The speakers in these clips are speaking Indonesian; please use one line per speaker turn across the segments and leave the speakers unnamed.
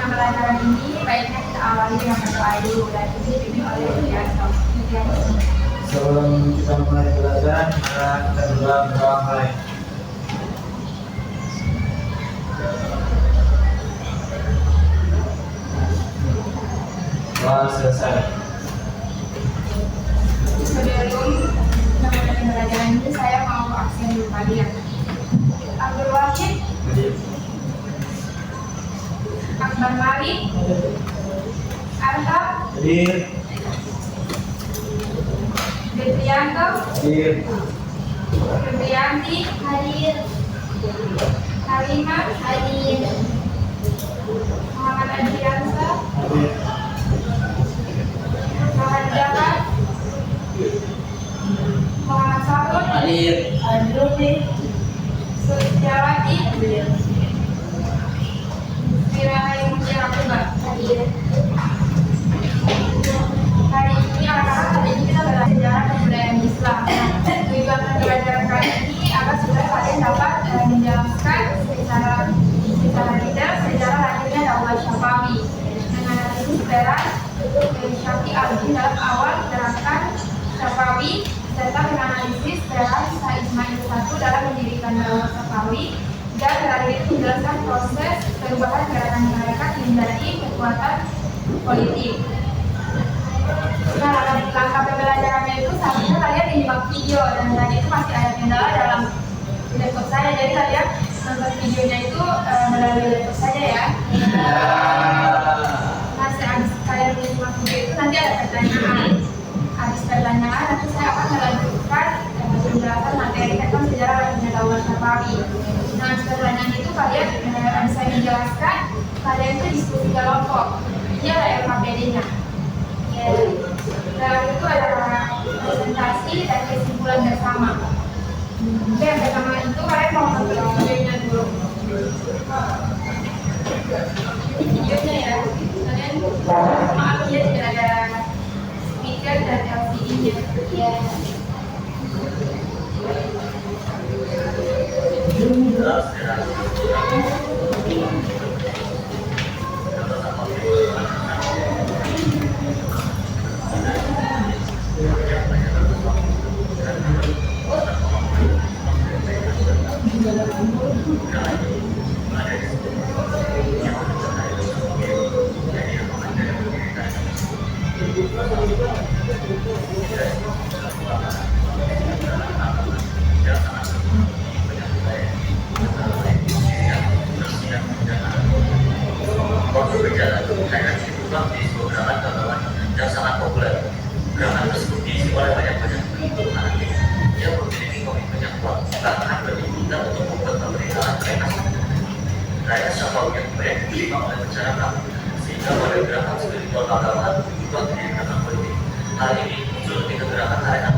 pembelajaran ini baiknya kita awali dengan berdoa dulu dan ini dipimpin oleh Yulianto.
Sebelum kita mulai pelajaran, kita berdoa mulai. Doa selesai.
Sebelum memulai pembelajaran ini, saya mau absen dulu kalian. Abdul Wahid, Akbar Malik, Arta, Detrianto, Febrianti, Hadir, Halimah, Hadir, Muhammad Adriansa, Muhammad Jafar, Muhammad Sabrul, Adrumi, Suciawati, Firahai Mutiarakuba. Hari ini kita belajar sejarah kebudayaan Islam. Tujuan pembelajaran kali ini agar supaya kalian dapat menjelaskan secara detail sejarah lahirnya Daulah Syafawi, menganalisis peran Syafi'i al-Din dalam awal gerakan Syafawi, serta menganalisis peran Syekh Ismail I dalam mendirikan Daulah Syafawi, dan terakhir itu menjelaskan proses perubahan gerakan masyarakat menjadi kekuatan politik. Nah, langkah pembelajarannya itu seharusnya kalian menyimak video, dan tadi itu masih ada kendala dalam laptop saya, jadi kalian nonton videonya itu melalui laptop saja ya. Nah, sehabis kalian menyimak video itu nanti ada pertanyaan. Habis pertanyaan nanti saya akan melanjutkan penjelasan materi tentang sejarah lahirnya Daulah Syafawi. Nah, pertanyaan itu kalian saya menjelaskan, kalian itu diskusi kelompok. Ini ada LKPD-nya. Dalam itu ada presentasi dan kesimpulan bersama. Oke, yang pertama itu kalian mau nonton videonya dulu. Ini videonya ya. Kalian maaf ya tidak ada speaker dan LCD-nya. Ya.
Waktu berjalan, saya dibuka di sebuah gerakan gabungan yang sangat populer. Gerakan tersebut diisi oleh banyak bentuk fanatik yang memiliki komitmen yang kuat, bahkan berminat untuk membuat pemerintahan mereka. Raya Syafawi yang banyak diterima oleh masyarakat, sehingga pada gerakan spiritual keagamaan juga menjadi gerakan politik. Hal ini muncul ketika gerakan arena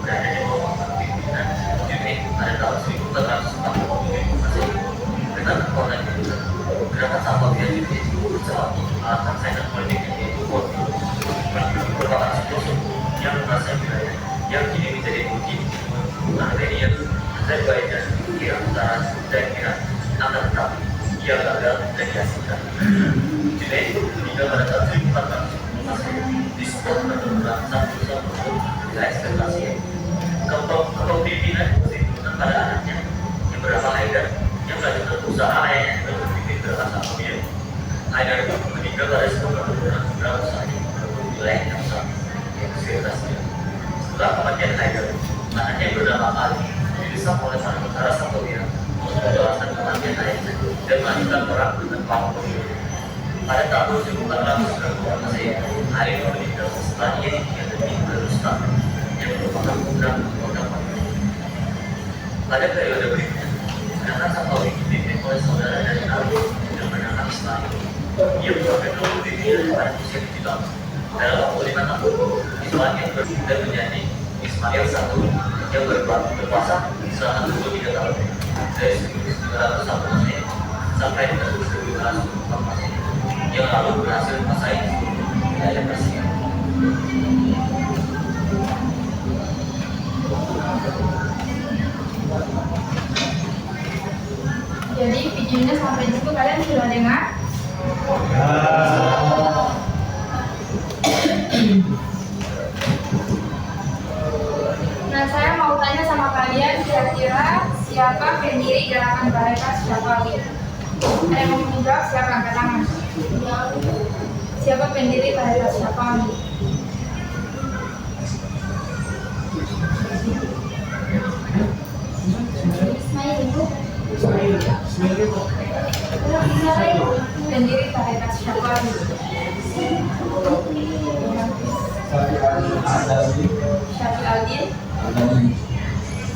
berada di bawah pimpinan Juni pada tahun 1447 Masehi. Dengan kekuatan itu, gerakan Syafawi yang dimiliki bersama alasan saingan politik yaitu Kopi merupakan sosok yang merasa wilayah yang kini menjadi bukti Armenia, Azerbaijan, Iran Utara, dan Iran. Akan tetapi ia gagal dan dihasilkan. Junaid meninggal pada tahun 1400 Masehi di sebuah pertempuran satu wilayah ekspektasi. Kepemimpinan diturunkan pada anaknya yang bernama Haidar yang melanjutkan usaha ayahnya untuk memimpin gerakan Syafawi. Haidar meninggal pada sebuah pertempuran beberapa saat merebut wilayah yang sama, yaitu Sirtasnya. Setelah kematian Haidar, anaknya yang bernama Ali didesak oleh para tentara Syafawi untuk membalaskan kematian ayahnya dan melanjutkan perang dengan paham pemilu. Pada tahun 1492 Masehi, Haidar meninggal setelah ia ditinggal di Rustam yang merupakan putra kota Pahlawan. Pada periode berikutnya, gerakan Syafawi dipimpin oleh saudara dari Ali yang bernama Ismail. Ia merupakan dulu pimpinan pada usia 7 tahun. Dalam waktu 5 tahun, Ismail berpindah menjadi Ismail I yang berkuasa selama 23 tahun dari 1901 Masehi sampai dengan 1904 Masehi, yang lalu berhasil menguasai wilayah Persia.
Jadi videonya sampai di situ kalian sudah dengar. Nah, saya mau tanya sama kalian, kira-kira siapa pendiri gerakan Barekas Syafawi? Ada yang mau menjawab? Siapa angkat tangan? Siapa pendiri Barekas Syafawi? Pendiri Barekas Syafawi. Syafii Aldin.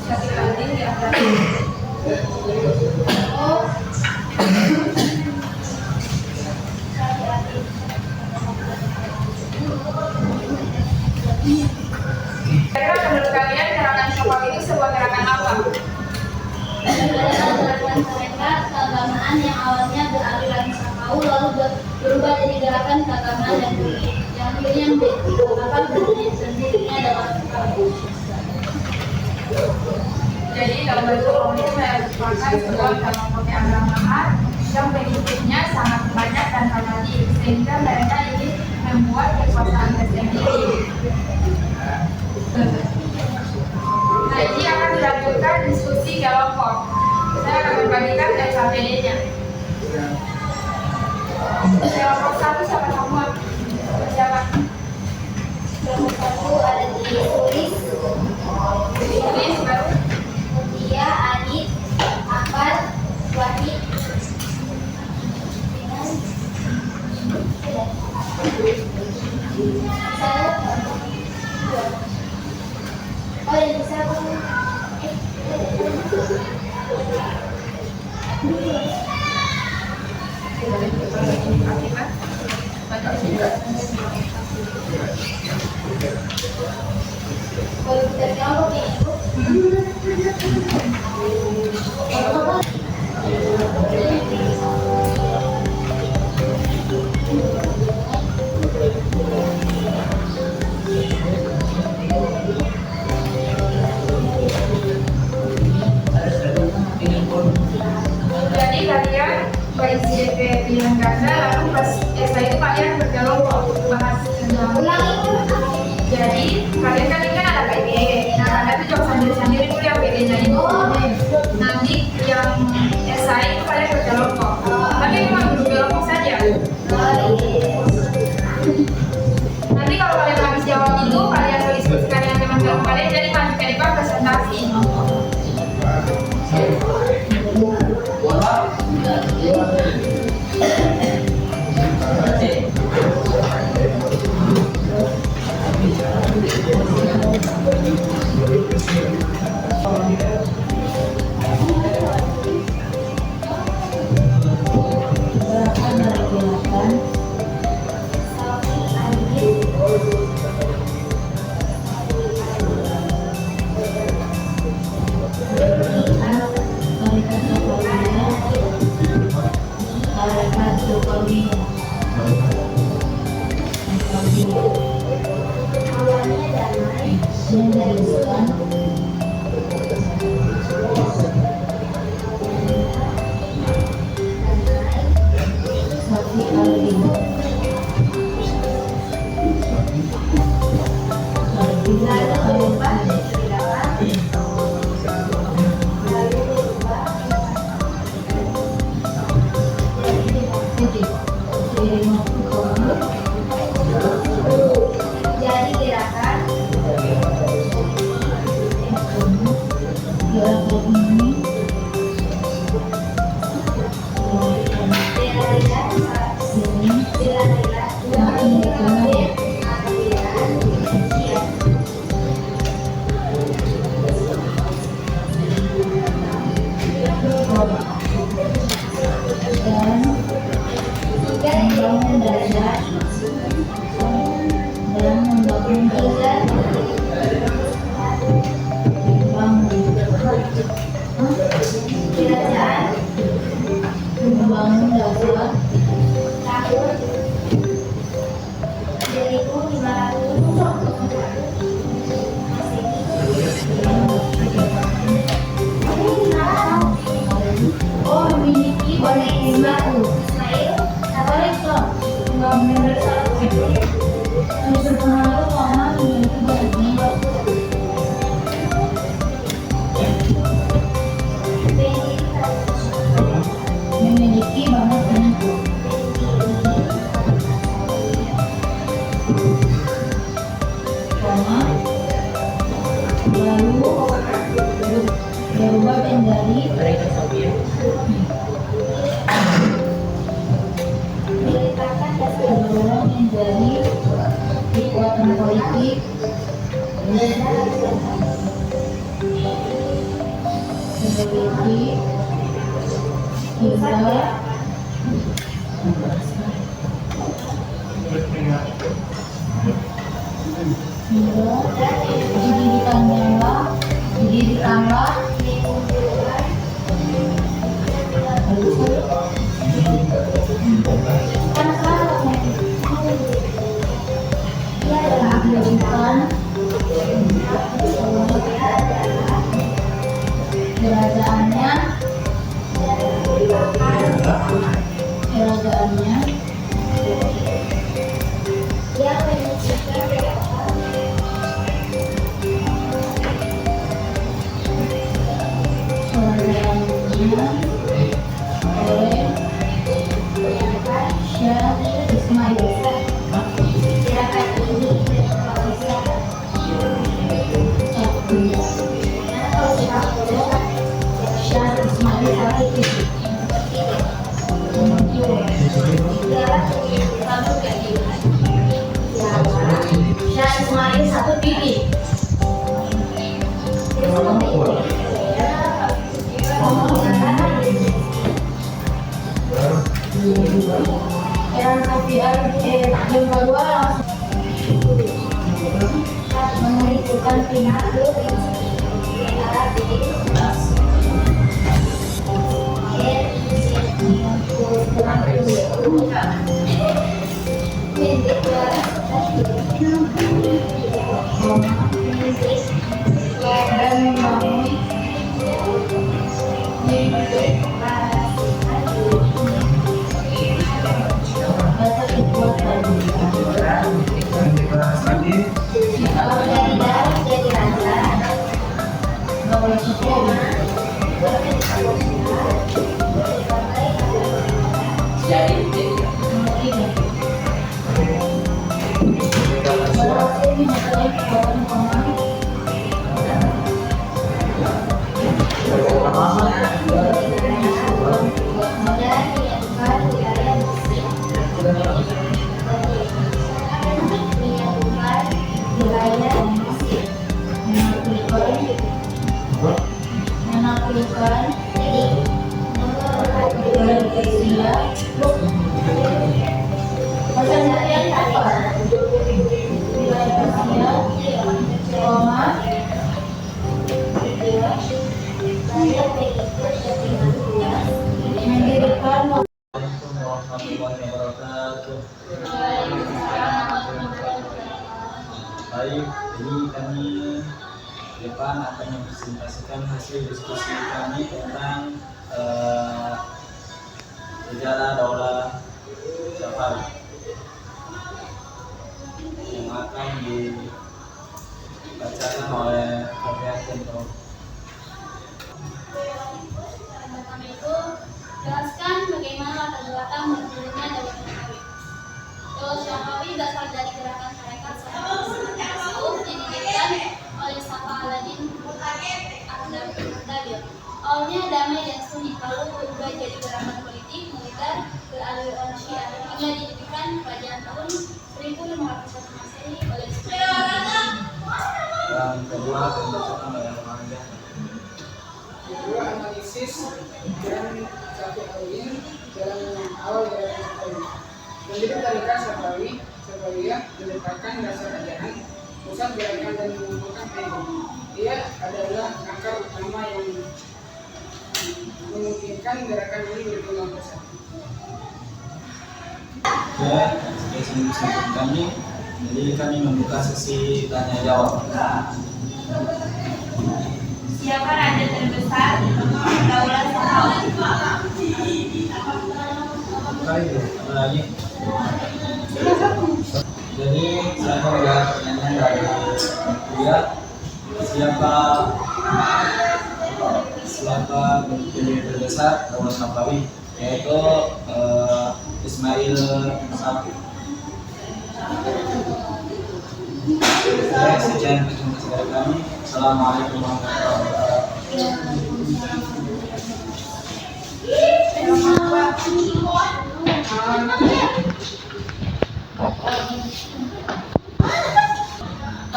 Syafii Aldin di atas. Oh. Kira-kira menurut kalian gerakan Syafawi itu sebuah gerakan apa?
Adalah gerakan mereka keagamaan yang awalnya beraliran Syafawi lalu berubah jadi gerakan keagamaan yang akan berdirinya dalam Syafawi.
Jadi dalam bentuk komunis merupakan sebuah kelompok keagamaan yang pengikutnya sangat banyak dan fanatik sehingga mereka ingin membuat kekuasaan tersendiri. Nah, ini akan dilanjutkan diskusi kelompok. Saya akan membagikan SKPD-nya. Kelompok satu siapa semua? Siapa?
Kelompok satu ada di tulis,
Tulis baru.
Mutia, Adit, Akbar, Wahid. Oh, yang bisa kalau kita kelompok ini
Jadi kalian baik CDP pilihan ganda lalu pas esai itu kalian berkelompok bahas tentang. Jadi kalian kan ini kan ada PG. Nah kalian tuh jawab sendiri-sendiri dulu yang PG-nya itu. Nanti yang esai itu kalian berkelompok. Tapi cuma berkelompok saja. Nanti kalau kalian habis jawab itu kalian diskusikan dengan teman-teman kalian jadi lanjutkan itu presentasi.
jadi gerakan kerajaan
membangun dasar
tahun 1500 oh memiliki organisme Ismail atau
Memiliki kita didirikanlah kerajaannya
yang menyucikan
oleh Syekh Ismail.
gerakan ini
Syekh Ismail Al-Khatib. Syekh Ismail satu titik. Yang kedua menentukan pintu dan membangun rasa kekuatan bahwa Jokowi berhasil menyatakan kekuatan komandan menaklukkan Persia perjanjian apa? Wilayah Persia, Roma, mendirikan
Baik, jadi kami depan akan mempresentasikan hasil diskusi kami tentang sejarah Daulah Safawi yang akan dibacakan oleh Kak Kento.
Pertama itu, jelaskan bagaimana latar belakang berdirinya Daulah Safawi. Daulah Safawi berasal dari gerakan tarekat Safawi yang didirikan oleh Safa Aladin Abdul. Awalnya damai dan sunyi, lalu berubah jadi gerakan politik militer beraliran Syiah hingga didirikan kerajaan tahun 1501 Masehi oleh Islam.
Yang kedua pembacakan oleh Rangga.
Kedua, analisis dan Safawiyin dalam awal gerakan Safawi. Pendiri tarekat Safawiyah meletakkan dasar ajaran, pusat gerakan dan mengumpulkan pengikut. Ia adalah akar utama yang memungkinkan gerakan ini berkembang pesat.
Oke, sekian diskusi kami. Jadi kami membuka sesi tanya jawab.
Siapa raja terbesar Daulah Safawi?
Apa lagi? Jadi saya mau lihat pertanyaan dari kuliah. Siapa pendiri terbesar Daulah Safawi? Yaitu Ismail Sabri. Sekian presentasi dari kami. Assalamualaikum warahmatullahi wabarakatuh.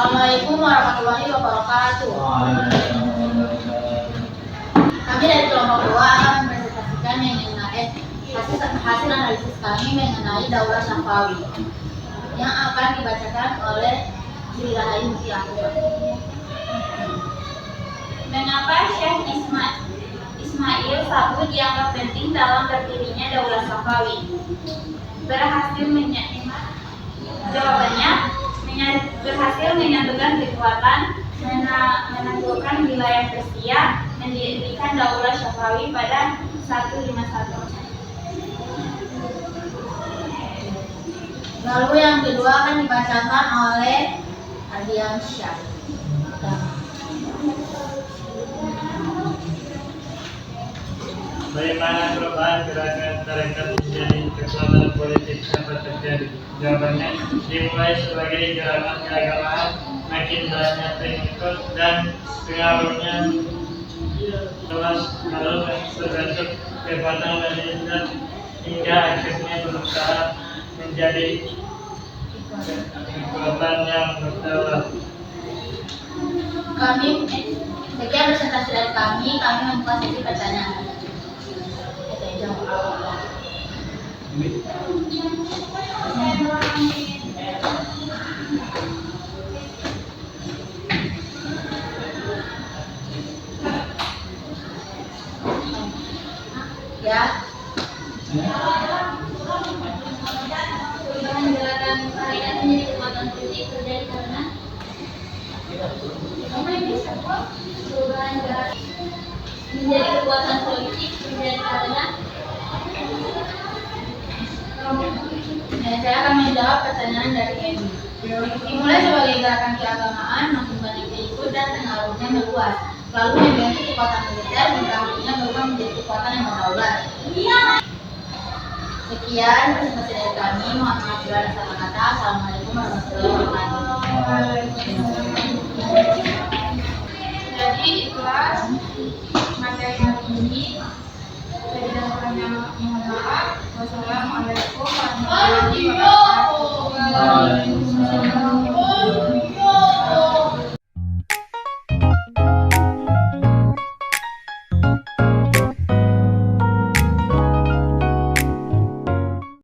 Assalamualaikum warahmatullahi wabarakatuh. Kami dari kelompok 2 akan mempresentasikan hasil analisis kami mengenai Daulah Syafawi yang akan dibacakan oleh Sri Rahayu Muti Akbar.
Mengapa Syekh Ismail Sabri dianggap penting dalam berdirinya Daulah Syafawi? Jawabannya, berhasil menyatukan kekuatan, menaklukkan wilayah Persia, mendirikan Daulah Syafawi pada 151.
Lalu yang kedua akan dibacakan oleh Ardian Syah.
Bagaimana perubahan gerakan tarekat menjadi kekuatan politik dapat terjadi? Jawabannya, dimulai sebagai gerakan keagamaan, makin banyak pengikut dan pengaruhnya luas, lalu terbentuk kekuatan militer hingga akhirnya berusaha menjadi kekuatan yang berdaulat.
Sekian presentasi dari kami membuka sesi pertanyaan. Ya.
Perubahan gerakan tarekat menjadi kekuatan politik terjadi karena perubahan gerakan menjadi kekuatan politik terjadi karena
Saya akan menjawab pertanyaan dari Emi. Dimulai sebagai gerakan keagamaan, makin banyak pengikut dan pengaruhnya meluas. Lalu membentuk kekuatan militer hingga akhirnya berubah menjadi kekuatan yang berdaulat. Sekian presentasi dari kami. Mohon maaf bila ada salah kata. Assalamualaikum warahmatullahi wabarakatuh.
Jadi itulah materi hari ini.